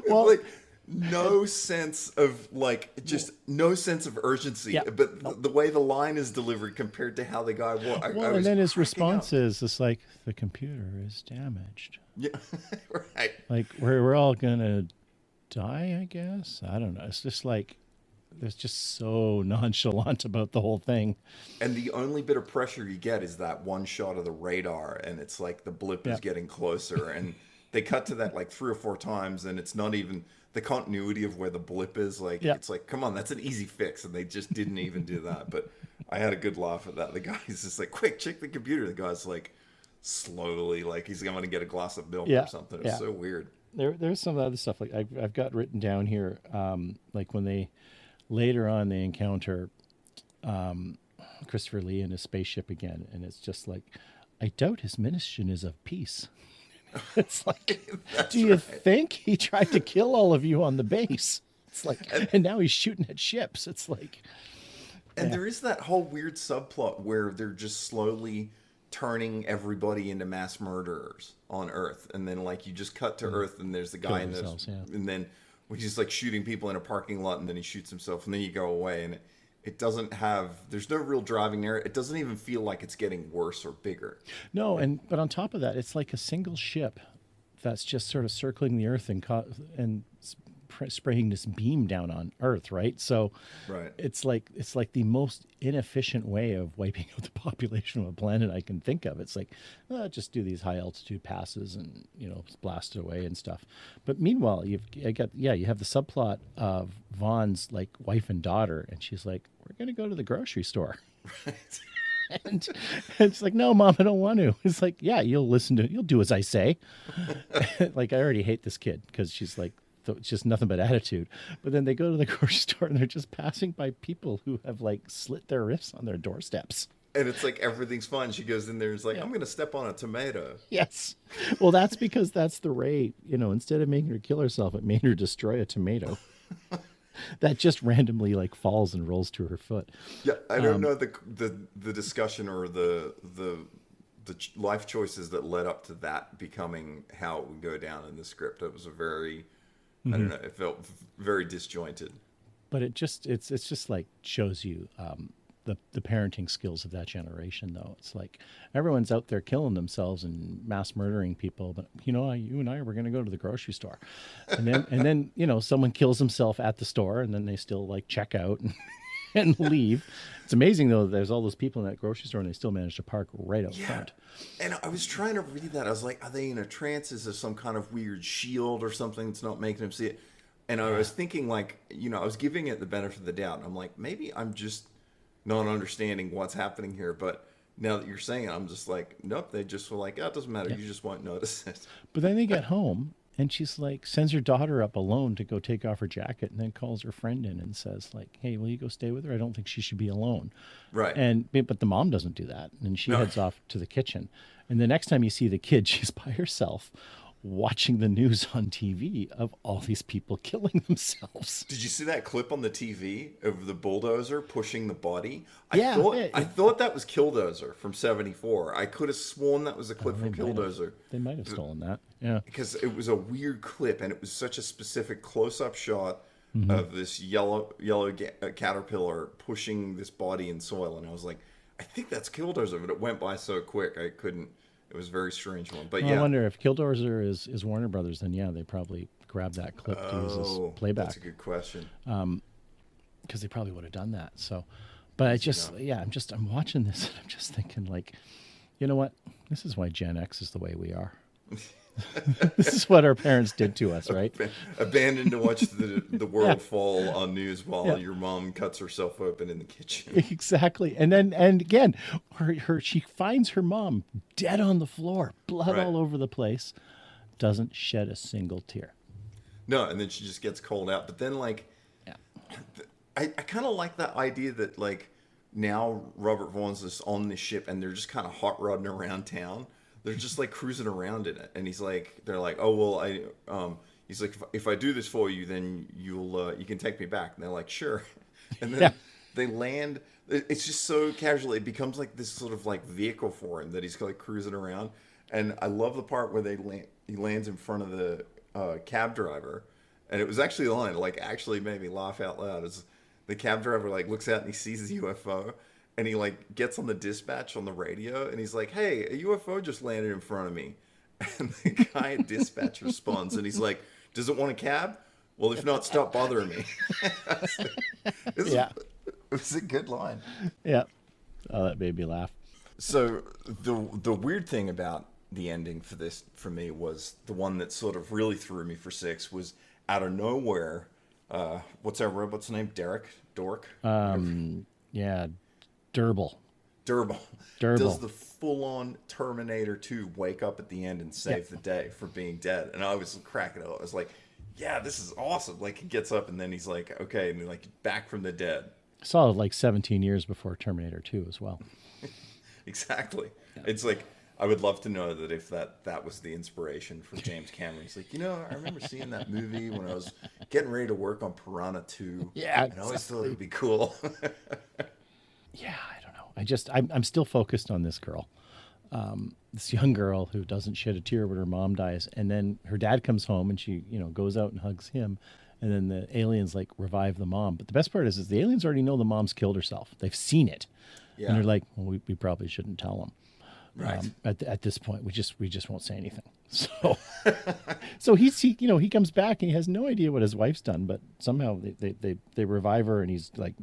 Well, like no sense of no sense of urgency. Yeah. But the way the line is delivered compared to how the guy walked. and then his response is, it's like, the computer is damaged. Yeah, right. Like, we're all going to die, I guess. I don't know. It's just like, there's just so nonchalant about the whole thing. And the only bit of pressure you get is that one shot of the radar, and it's like the blip is getting closer. And they cut to that like 3 or 4 times, and it's not even the continuity of where the blip is. Like, it's like, come on, that's an easy fix. And they just didn't even do that. But I had a good laugh at that. The guy's just like, quick, check the computer. The guy's like, slowly, like he's going to get a glass of milk or something. It's so weird. There's some other stuff like I've got written down here, like when they later on they encounter Christopher Lee in his spaceship again, and it's just like, I doubt his mission is of peace. It's like, do you think he tried to kill all of you on the base? It's like, and now he's shooting at ships. It's like, and there is that whole weird subplot where they're just slowly turning everybody into mass murderers on Earth, and then like you just cut to Earth, and there's the guy in this, and then he's like shooting people in a parking lot, and then he shoots himself, and then you go away, and it doesn't have, there's no real driving there. It doesn't even feel like it's getting worse or bigger. No, but on top of that, it's like a single ship that's just sort of circling the Earth and spraying this beam down on Earth, right? So it's like the most inefficient way of wiping out the population of a planet I can think of. It's like, just do these high altitude passes and blast it away and stuff. But meanwhile, you have the subplot of Vaughn's like wife and daughter, and she's like, we're gonna go to the grocery store. Right. And it's like, no, Mom, I don't want to. It's like, yeah, you'll do as I say. Like, I already hate this kid because she's like, it's just nothing but attitude. But then they go to the grocery store and they're just passing by people who have like slit their wrists on their doorsteps. And it's like everything's fine. She goes in there and is like, I'm going to step on a tomato. Yes. Well, that's because that's the ray. Instead of making her kill herself, it made her destroy a tomato. That just randomly like falls and rolls to her foot. Yeah, I don't know the discussion or the life choices that led up to that becoming how it would go down in the script. It was a very, I don't know, it felt very disjointed. But it's just like shows you the parenting skills of that generation, though. It's like everyone's out there killing themselves and mass murdering people, but you and I were going to go to the grocery store, and then someone kills himself at the store, and then they still like check out and leave. It's amazing though. There's all those people in that grocery store, and they still manage to park right out front. And I was trying to read that. I was like, are they in a trance? Is there some kind of weird shield or something that's not making them see it? And I was thinking like, I was giving it the benefit of the doubt. And I'm like, maybe I'm just not understanding what's happening here. But now that you're saying it, I'm just like, nope, they just were like, it doesn't matter. You just won't notice it. But then they get home, and she's like, sends her daughter up alone to go take off her jacket, and then calls her friend in and says like, hey, will you go stay with her? I don't think she should be alone. Right. But the mom doesn't do that. And she heads off to the kitchen. And the next time you see the kid, she's by herself watching the news on TV of all these people killing themselves. Did you see that clip on the TV of the bulldozer pushing the body? I thought that was Killdozer from '74. I could have sworn that was a clip from Killdozer. They might have stolen that. Yeah. Because it was a weird clip, and it was such a specific close-up shot of this yellow caterpillar pushing this body in soil, and I was like, I think that's Killdozer, but it went by so quick I couldn't. It was a very strange one. But I wonder if Killdozer is Warner Brothers, then they probably grabbed that clip to use as playback. That's a good question. Because they probably would have done that. So, but I'm watching this and I'm just thinking like, you know what? This is why Gen X is the way we are. This is what our parents did to us, right? Abandoned to watch the world Yeah. fall on news while Yeah. your mom cuts herself open in the kitchen. Exactly. And again, she finds her mom dead on the floor, blood Right. all over the place, doesn't shed a single tear. No, and then she just gets called out. But then, like, Yeah. I kind of like that idea that, like, now Robert Vaughn's just on this ship and they're just kind of hot rodding around town. They're just like cruising around in it, and they're like, oh well, he's like, if I do this for you, then you can take me back. And they're like, sure. And then Yeah. they land. It's just so casual. It becomes like this sort of like vehicle for him that he's like cruising around. And I love the part where he lands in front of the cab driver, and it was actually the line that, like, actually made me laugh out loud. Is the cab driver like looks out and he sees his UFO, and he like gets on the dispatch on the radio, and he's like, "Hey, a UFO just landed in front of me." And the guy at dispatch responds, and he's like, "Does it want a cab? Well, if not, stop bothering me." Yeah. It was a good line. Yeah. Oh, that made me laugh. So the weird thing about the ending for me was the one that sort of really threw me for six was out of nowhere. What's our robot's name? Dork? Yeah. Durable. Durable. Durable. Does the full-on Terminator 2 wake up at the end and save the day for being dead? And I was cracking up. I was like, yeah, this is awesome. Like, he gets up and then he's like, okay, and then, like, back from the dead. I saw it like 17 years before Terminator 2 as well. Exactly. It's like, I would love to know that if that was the inspiration for James Cameron. He's like, I remember seeing that movie when I was getting ready to work on Piranha 2. Yeah, And I always thought it'd be cool. Yeah, I don't know. I'm still focused on this girl. This young girl who doesn't shed a tear when her mom dies, and then her dad comes home and she, goes out and hugs him, and then the aliens like revive the mom. But the best part is the aliens already know the mom's killed herself. They've seen it, Yeah. and they're like, well, we probably shouldn't tell them. Right. At this point, we just won't say anything. So, he comes back and he has no idea what his wife's done, but somehow they revive her, and he's like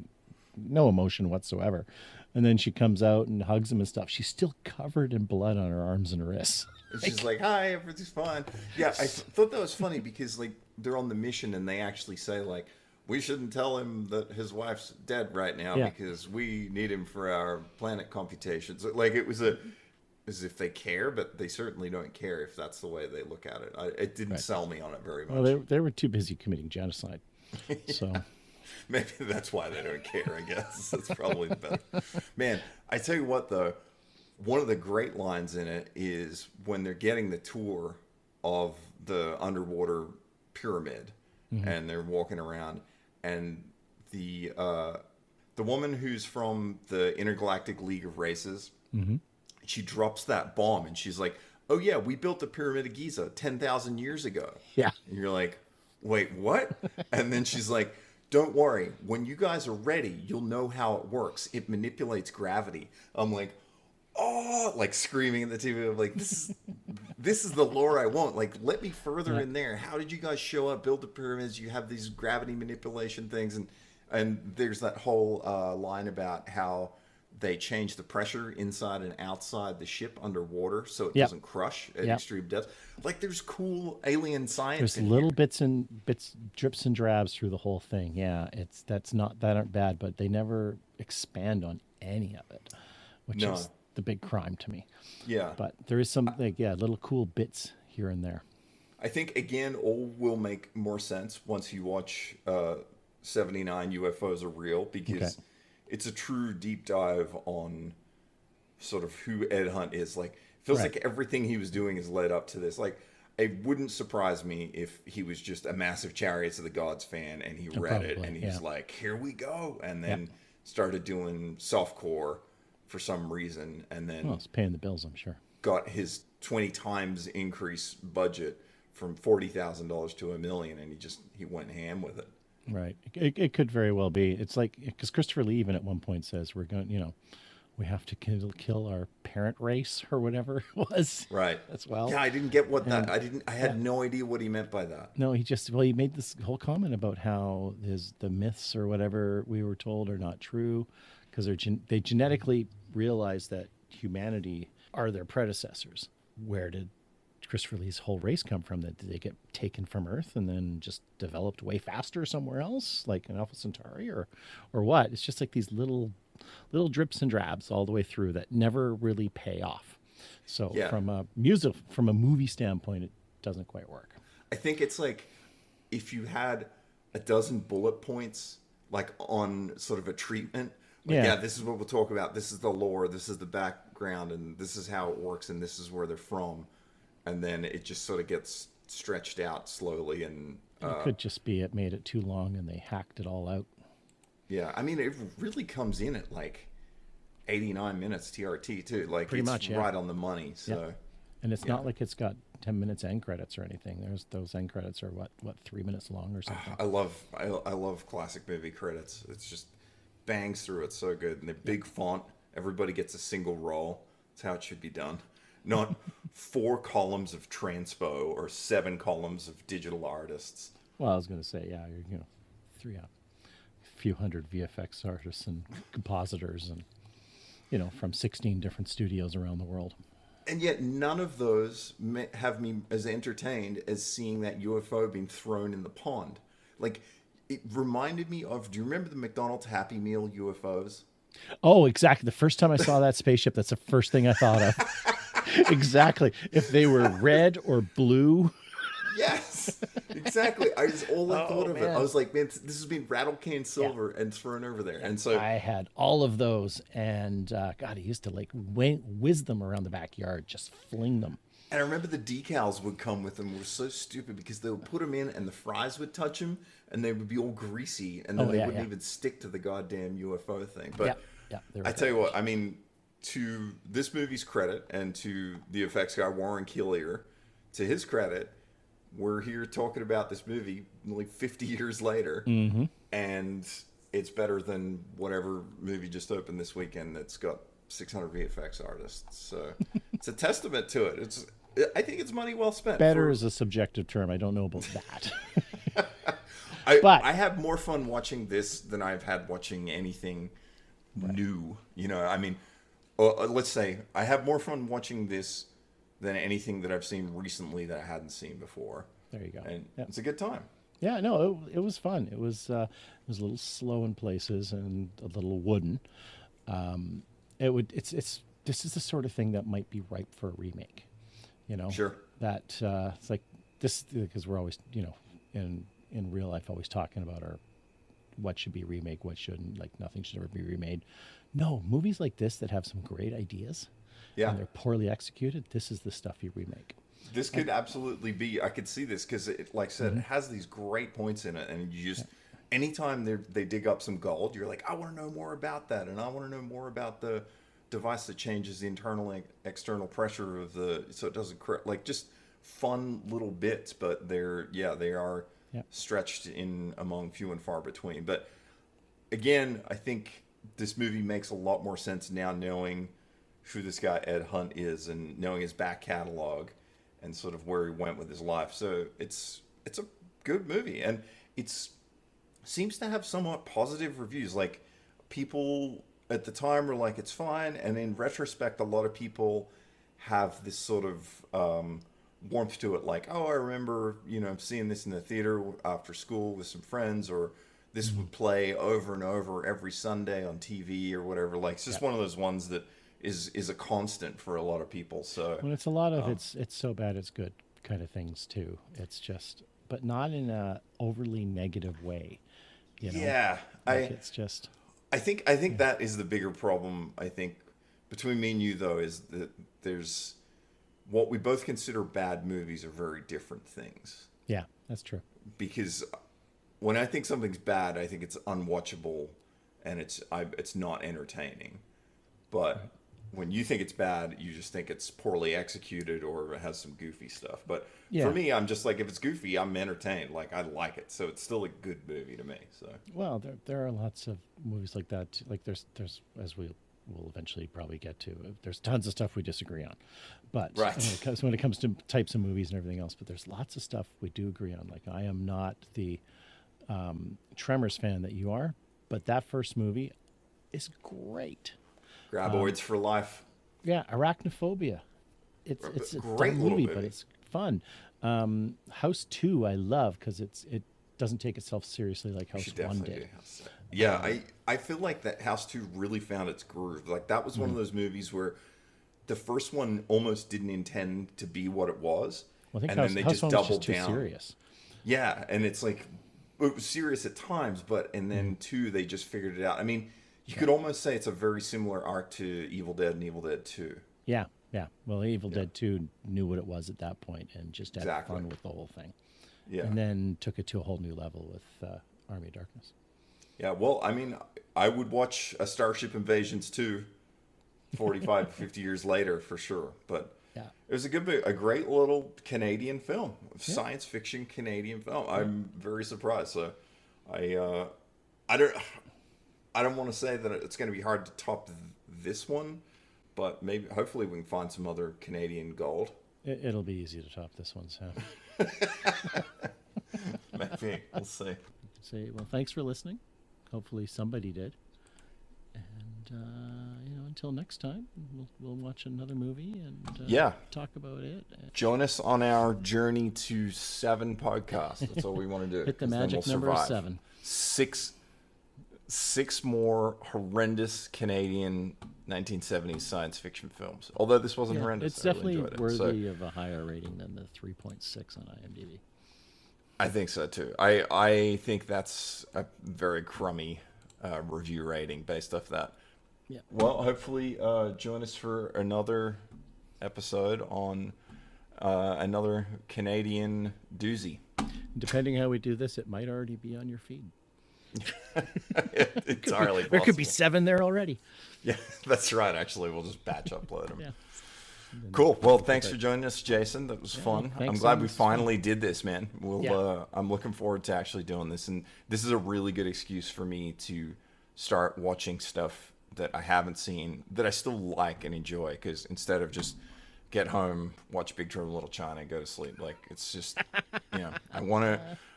no emotion whatsoever. And then she comes out and hugs him and stuff. She's still covered in blood on her arms and wrists. And she's like, hi, everything's fine. Yeah, I thought that was funny because, like, they're on the mission and they actually say, like, we shouldn't tell him that his wife's dead right now because we need him for our planet computations. Like, it was as if they care, but they certainly don't care if that's the way they look at it. It didn't sell me on it very much. Well, they were too busy committing genocide. So maybe that's why they don't care, I guess. That's probably the better. Man, I tell you what, though, one of the great lines in it is when they're getting the tour of the underwater pyramid, and they're walking around, and the woman who's from the Intergalactic League of Races, she drops that bomb, and she's like, oh yeah, we built the Pyramid of Giza 10,000 years ago. Yeah. And you're like, wait, what? And then she's like, don't worry, when you guys are ready, you'll know how it works. It manipulates gravity. I'm like, oh, like screaming at the TV. I'm like, this is the lore I want. Like, let me further in there. How did you guys show up, build the pyramids? You have these gravity manipulation things, and there's that whole line about how they change the pressure inside and outside the ship underwater so it doesn't crush at extreme depth. Like, there's cool alien science. there's little bits, drips and drabs through the whole thing. Yeah, that aren't bad, but they never expand on any of it, which is the big crime to me. Yeah. But there is some little cool bits here and there. I think, again, all will make more sense once you watch 79 UFOs Are Real, because it's a true deep dive on sort of who Ed Hunt is. Like, it feels like everything he was doing has led up to this. Like, it wouldn't surprise me if he was just a massive Chariots of the Gods fan and he read it and he's like, here we go. And then started doing softcore for some reason. And then Well, it's paying the bills, I'm sure. got his 20 times increase budget from $40,000 to $1 million, and he went ham with it. Right. It could very well be. It's like, because Christopher Lee even at one point says we're going, we have to kill our parent race or whatever it was. Right. As well. Yeah, I didn't get what that. I had no idea what he meant by that. No, he made this whole comment about how the myths or whatever we were told are not true, because they genetically realize that humanity are their predecessors. Where did Christopher Lee's whole race come from? That did they get taken from Earth and then just developed way faster somewhere else, like an Alpha Centauri, or what? It's just like these little drips and drabs all the way through that never really pay off. So Yeah. from a movie standpoint, it doesn't quite work. I think it's like if you had a dozen bullet points, like on sort of a treatment. Like, Yeah. yeah, this is what we'll talk about. This is the lore. This is the background, and this is how it works, and this is where they're from. And then it just sort of gets stretched out slowly. And It could just be it made it too long and they hacked it all out. yeah, I mean, it really comes in at like 89 minutes TRT too. Like Pretty it's much, yeah. right on the money. So And it's Yeah. not like it's got 10 minutes end credits or anything. There's those end credits are what 3 minutes long or something. I love classic movie credits. It's just bangs through it so good, and they're big font. Everybody gets a single roll. That's how it should be done. Not 4 columns of transpo or 7 columns of digital artists. Well, I was going to say, yeah, you're, a few hundred VFX artists and compositors and, from 16 different studios around the world. And yet none of those have me as entertained as seeing that UFO being thrown in the pond. Like, it reminded me of, do you remember the McDonald's Happy Meal UFOs? Oh, exactly. The first time I saw that spaceship, that's the first thing I thought of. Exactly. If they were red or blue. Yes, exactly. I thought of it. man. I was like, man, this has been rattle can silver and thrown over there. And so I had all of those, and God, I used to like whiz them around the backyard, just fling them. And I remember the decals would come with them. Were so stupid because they would put them in and the fries would touch them and they would be all greasy and then they wouldn't even stick to the goddamn UFO thing. But I tell you what, I mean, to this movie's credit and to the effects guy Warren Killier, to his credit, we're here talking about this movie nearly 50 years later, and it's better than whatever movie just opened this weekend that's got 600 VFX artists. So it's a testament to it. I think it's money well spent. Better is a subjective term. I don't know about that. I have more fun watching this than I've had watching anything new. I mean, let's say I have more fun watching this than anything that I've seen recently that I hadn't seen before. There you go. And it's a good time. Yeah, no, it was fun. It was a little slow in places and a little wooden. This is the sort of thing that might be ripe for a remake. Sure. That it's like this because we're always in real life always talking about what should be remake, what shouldn't. Like nothing should ever be remade. No, movies like this that have some great ideas. Yeah. And they're poorly executed. This is the stuff you remake. This could absolutely be. I could see this because, like I said, it has these great points in it, and you just anytime they dig up some gold, you're like, I want to know more about that, and I want to know more about the device that changes the internal and external pressure of so it doesn't like just fun little bits, but they are stretched in among few and far between. But again, I think this movie makes a lot more sense now knowing who this guy Ed Hunt is and knowing his back catalog and sort of where he went with his life. So it's a good movie, and seems to have somewhat positive reviews. Like, people at the time were like, it's fine, and in retrospect, a lot of people have this sort of warmth to it, like, oh, I remember seeing this in the theater after school with some friends, or this would play over and over every Sunday on TV or whatever. Like, it's just one of those ones that is a constant for a lot of people. So when it's a lot of it's so bad it's good kind of things too. It's just, but not in a overly negative way. Yeah, it's just. I think that is the bigger problem. I think between me and you though is that there's what we both consider bad movies are very different things. Yeah, that's true. Because when I think something's bad, I think it's unwatchable and it's not entertaining. But when you think it's bad, you just think it's poorly executed or it has some goofy stuff. But for me, I'm just like, if it's goofy, I'm entertained. Like, I like it. So it's still a good movie to me. So well, there are lots of movies like that. Like there's as we will eventually probably get to. There's tons of stuff we disagree on, but when it comes to types of movies and everything else, but there's lots of stuff we do agree on. Like, I am not the Tremors fan that you are, but that first movie is great. Graboids for life. Yeah, Arachnophobia. It's a great dumb movie, movie, but it's fun. House 2 I love because it doesn't take itself seriously like House 1 did. Yeah, I feel like that House 2 really found its groove. Like that was one of those movies where the first one almost didn't intend to be what it was. Well, I think and then they House just 1 was doubled just too down. serious. Yeah, and it's like it was serious at times, but and then 2 they just figured it out. I mean, you could almost say it's a very similar arc to Evil Dead and Evil Dead 2. Yeah, yeah. Well, Evil Dead 2 knew what it was at that point and just had fun with the whole thing. Yeah. And then took it to a whole new level with Army of Darkness. Yeah, well, I mean, I would watch a Starship Invasions 2 45, 50 years later for sure. But yeah, it was a great little Canadian film, science fiction Canadian film. I'm very surprised. So I don't want to say that it's going to be hard to top this one, but maybe hopefully we can find some other Canadian gold. It'll be easy to top this one, Sam. Maybe we'll see. Say, well, thanks for listening. Hopefully somebody did. And until next time, we'll watch another movie and talk about it. Join us on our journey to 7 podcasts. That's all we want to do. Hit the magic number of 7. 6 more horrendous Canadian 1970s science fiction films. Although this wasn't horrendous. It's definitely worthy of a higher rating than the 3.6 on IMDb. I think so too. I think that's a very crummy review rating based off that. Yeah. Well, hopefully join us for another episode on another Canadian doozy. Depending how we do this, it might already be on your feed. Entirely possible. There could be 7 there already. Yeah, that's right. Actually, we'll just batch upload them. Yeah. Cool. Well, thanks for joining us, Jason. That was fun. I'm glad we finally did this, man. I'm looking forward to actually doing this, and this is a really good excuse for me to start watching stuff that I haven't seen that I still like and enjoy. Because instead of just get home, watch Big Trouble in Little China, and go to sleep, like it's just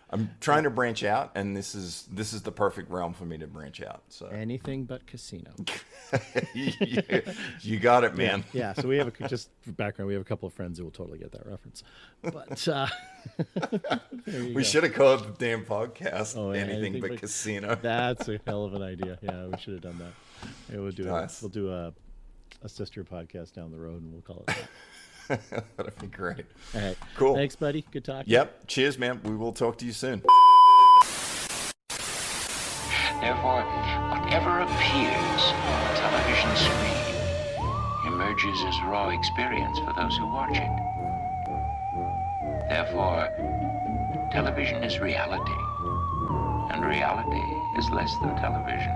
I'm trying to branch out, and this is the perfect realm for me to branch out. So anything but casino. you got it, man. Yeah. So we have just for background. We have a couple of friends who will totally get that reference. But we should have called the damn podcast anything but casino. That's a hell of an idea. Yeah, we should have done that. Yeah, we'll do a sister podcast down the road, and we'll call it that. That'd be great. All right. Cool. Thanks, buddy. Good talking. Yep. Cheers, man. We will talk to you soon. Therefore, whatever appears on the television screen emerges as raw experience for those who watch it. Therefore, television is reality, and reality is less than television.